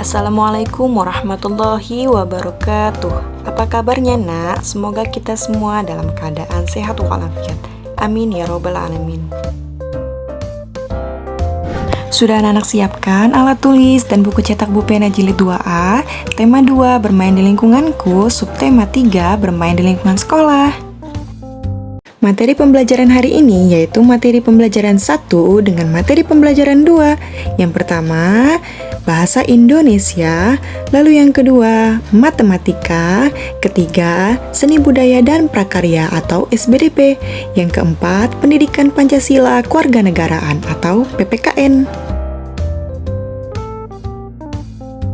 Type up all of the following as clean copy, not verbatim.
Assalamualaikum warahmatullahi wabarakatuh. Apa kabarnya nak? Semoga kita semua dalam keadaan sehat walafiat. Amin ya robbal alamin. Sudah anak-anak siapkan alat tulis dan buku cetak pulpen jilid 2A, tema 2 bermain di lingkunganku, subtema 3 bermain di lingkungan sekolah. Materi pembelajaran hari ini yaitu materi pembelajaran 1 dengan materi pembelajaran 2. Yang pertama, bahasa Indonesia, lalu yang kedua, matematika, ketiga, seni budaya dan prakarya atau SBDP, yang keempat, pendidikan Pancasila kewarganegaraan atau PPKN.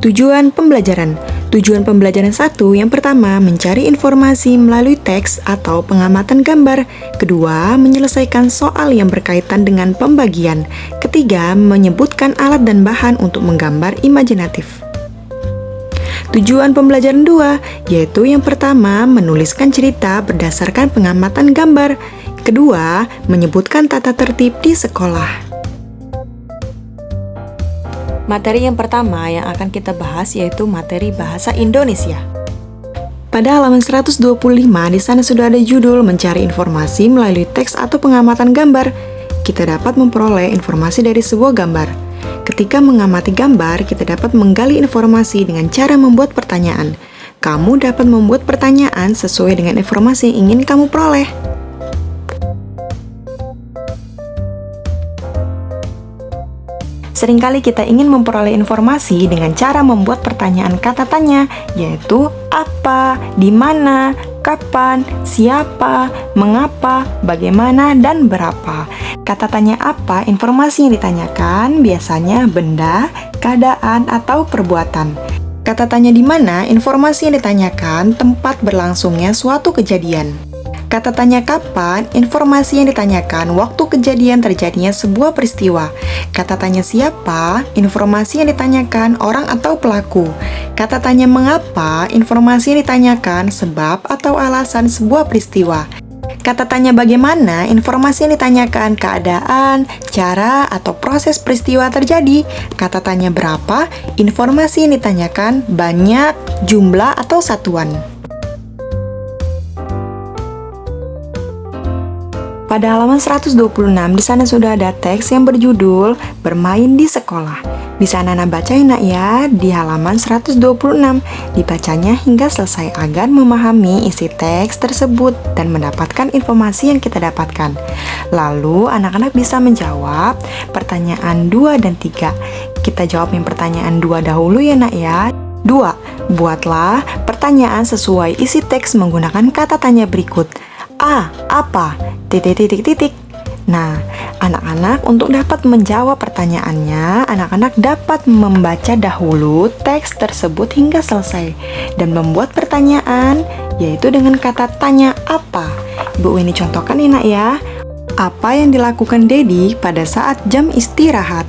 Tujuan pembelajaran. Tujuan pembelajaran 1 yang pertama, mencari informasi melalui teks atau pengamatan gambar. Kedua, menyelesaikan soal yang berkaitan dengan pembagian. Ketiga, menyebutkan alat dan bahan untuk menggambar imajinatif. Tujuan pembelajaran 2, yaitu yang pertama, menuliskan cerita berdasarkan pengamatan gambar. Kedua, menyebutkan tata tertib di sekolah. Materi yang pertama yang akan kita bahas yaitu materi bahasa Indonesia. Pada halaman 125 di sana sudah ada judul mencari informasi melalui teks atau pengamatan gambar. Kita dapat memperoleh informasi dari sebuah gambar. Ketika mengamati gambar, kita dapat menggali informasi dengan cara membuat pertanyaan. Kamu dapat membuat pertanyaan sesuai dengan informasi yang ingin kamu peroleh. Seringkali kita ingin memperoleh informasi dengan cara membuat pertanyaan kata tanya, yaitu apa, di mana, kapan, siapa, mengapa, bagaimana, dan berapa. Kata tanya apa, informasi yang ditanyakan biasanya benda, keadaan, atau perbuatan. Kata tanya di mana, informasi yang ditanyakan tempat berlangsungnya suatu kejadian. Kata tanya kapan, informasi yang ditanyakan waktu kejadian terjadinya sebuah peristiwa. Kata tanya siapa, informasi yang ditanyakan orang atau pelaku. Kata tanya mengapa, informasi yang ditanyakan sebab atau alasan sebuah peristiwa. Kata tanya bagaimana, informasi yang ditanyakan keadaan, cara, atau proses peristiwa terjadi. Kata tanya berapa, informasi yang ditanyakan banyak, jumlah, atau satuan. Pada halaman 126 di sana sudah ada teks yang berjudul Bermain di Sekolah. Di sana Anak bacain nak ya di halaman 126. Dibacanya hingga selesai agar memahami isi teks tersebut dan mendapatkan informasi yang kita dapatkan. Lalu anak-anak bisa menjawab pertanyaan 2 dan 3. Kita jawab yang pertanyaan 2 dahulu ya nak ya. 2. Buatlah pertanyaan sesuai isi teks menggunakan kata tanya berikut. A. Apa? Titik. Nah, anak-anak untuk dapat menjawab pertanyaannya, anak-anak dapat membaca dahulu teks tersebut hingga selesai dan membuat pertanyaan, yaitu dengan kata tanya apa. Bu ini contohkan ya nak ya. Apa yang dilakukan Dedi pada saat jam istirahat?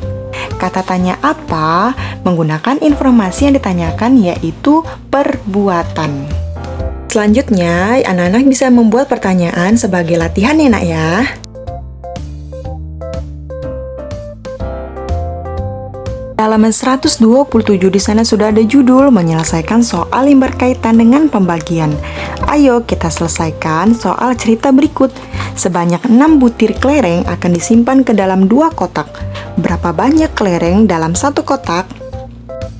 Kata tanya apa menggunakan informasi yang ditanyakan yaitu perbuatan. Selanjutnya, anak-anak bisa membuat pertanyaan sebagai latihan ya nak ya. Halaman 127 di sana sudah ada judul menyelesaikan soal yang berkaitan dengan pembagian. Ayo kita selesaikan soal cerita berikut. Sebanyak 6 butir kelereng akan disimpan ke dalam 2 kotak. Berapa banyak kelereng dalam 1 kotak?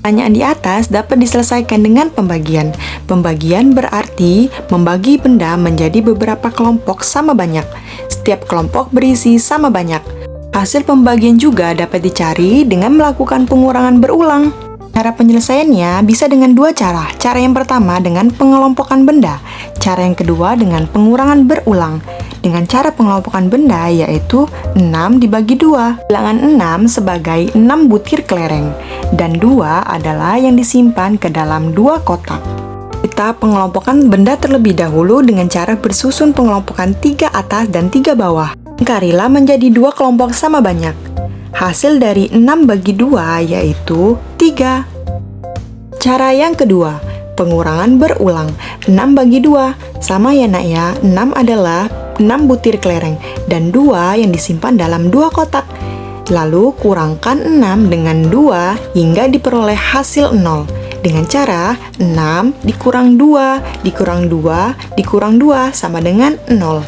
Pertanyaan di atas dapat diselesaikan dengan pembagian. Pembagian berarti membagi benda menjadi beberapa kelompok sama banyak. Setiap kelompok berisi sama banyak. Hasil pembagian juga dapat dicari dengan melakukan pengurangan berulang. Cara penyelesaiannya bisa dengan 2 cara. Cara yang pertama dengan pengelompokan benda. Cara yang kedua dengan pengurangan berulang. Dengan cara pengelompokan benda yaitu 6 dibagi 2. Bilangan 6 sebagai 6 butir kelereng dan 2 adalah yang disimpan ke dalam 2 kotak. Kita pengelompokan benda terlebih dahulu dengan cara bersusun pengelompokan 3 atas dan 3 bawah. Lingkarilah menjadi 2 kelompok sama banyak. Hasil dari 6 bagi 2 yaitu 3. Cara yang kedua, pengurangan berulang. 6 bagi 2 sama ya nak ya. 6 adalah 6 butir kelereng dan 2 yang disimpan dalam 2 kotak. Lalu kurangkan 6 dengan 2 hingga diperoleh hasil 0. Dengan cara 6 dikurang 2 dikurang 2 dikurang 2 sama dengan 0.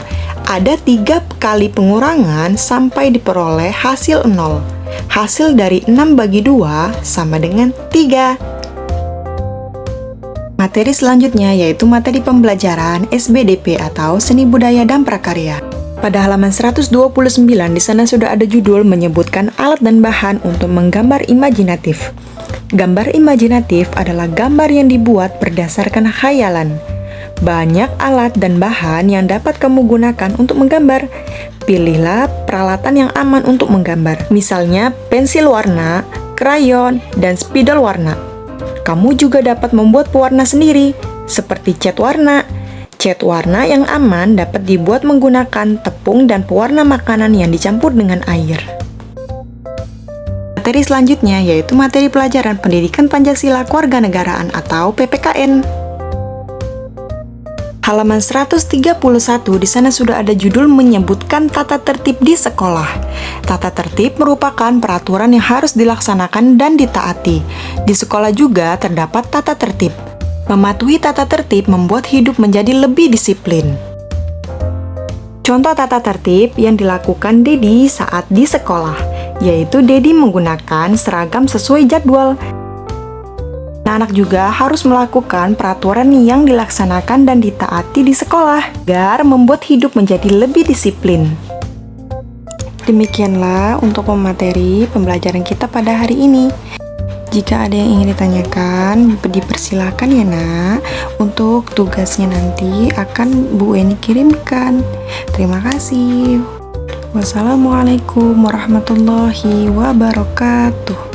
Ada 3 kali pengurangan sampai diperoleh hasil 0. Hasil dari 6 bagi 2 sama dengan 3. Materi selanjutnya yaitu materi pembelajaran SBDP atau Seni Budaya dan Prakarya. Pada halaman 129 di sana sudah ada judul menyebutkan alat dan bahan untuk menggambar imajinatif. Gambar imajinatif adalah gambar yang dibuat berdasarkan khayalan. Banyak alat dan bahan yang dapat kamu gunakan untuk menggambar. Pilihlah peralatan yang aman untuk menggambar. Misalnya pensil warna, krayon, dan spidol warna. Kamu juga dapat membuat pewarna sendiri, seperti cat warna. Cat warna yang aman dapat dibuat menggunakan tepung dan pewarna makanan yang dicampur dengan air. Materi selanjutnya yaitu materi pelajaran Pendidikan Pancasila Kewarganegaraan atau PPKN. Halaman 131 di sana sudah ada judul menyebutkan tata tertib di sekolah. Tata tertib merupakan peraturan yang harus dilaksanakan dan ditaati. Di sekolah juga terdapat tata tertib. Mematuhi tata tertib membuat hidup menjadi lebih disiplin. Contoh tata tertib yang dilakukan Dedi saat di sekolah, yaitu Dedi menggunakan seragam sesuai jadwal. Anak-anak juga harus melakukan peraturan yang dilaksanakan dan ditaati di sekolah, agar membuat hidup menjadi lebih disiplin. Demikianlah untuk pemateri pembelajaran kita pada hari ini. Jika ada yang ingin ditanyakan, dipersilakan ya nak. Untuk tugasnya nanti akan Bu Eni kirimkan. Terima kasih. Wassalamualaikum warahmatullahi wabarakatuh.